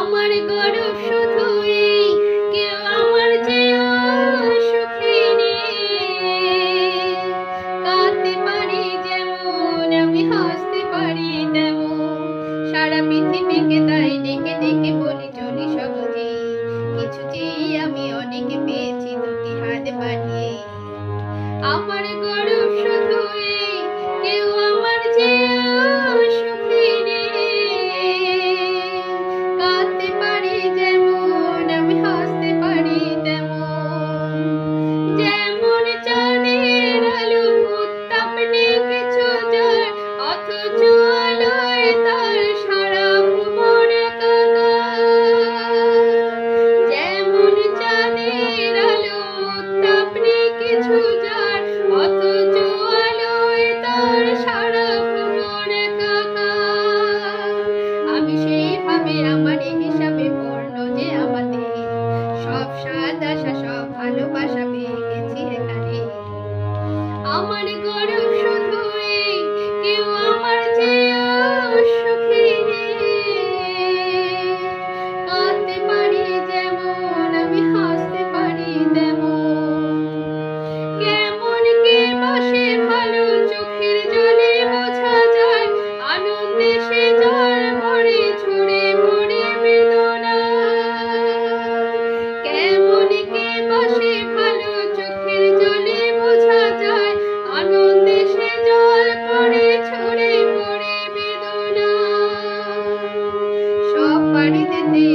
আমার গরব শুধু এই, কেউ আমার চেয়েও সুখী নেই। কাঁদতে পারি যেমন, আমি হাসতে পারি তেমন। সারা পৃথিবীকে তাই ডেকে ডেকে বলি চলি সহজে। কিছু চেয়ে আমি অনেক পেয়েছি দুটি হাত বাড়িয়ে। আমার গরব শুধু এই, কেউ আমার চেয়েও সুখী নেই। কাঁদতে পারি যেমন, আমি হাসতে পারি তেমন। যেমন চাঁদের আলো, উত্তাপ নেই কিছু যার, অথচ আলোয় তার সারা ভুবন একাকার। যেমন চাঁদের আলো, উত্তাপ নেই কিছু যার, অথচ আলোয় তার সারা ভুবন একাকার। আমি সেইভাবে আমার এই হিসাবে পূর্ণ যে আমাদের সব স্বাদ আশা সব ভালোবাসা পেয়ে গেছি এখানে। আমার গরব শুধু এই, কেউ আমার চেয়েও সুখী নেই। কাঁদতে পারি যেমন, আমি হাসতে পারি তেমন। কেমন কে বাসে ভালো, চোখের জলে বোঝা যায়। আনন্দে সে জল পড়ে ঝরে পড়ে বেদনা। কেমন কে বাসে ভালো, চোখের জলে বোঝা যায়। আনন্দে সে জল পড়ে ঝরে পড়ে বেদনা। সব পাড়ি দিতে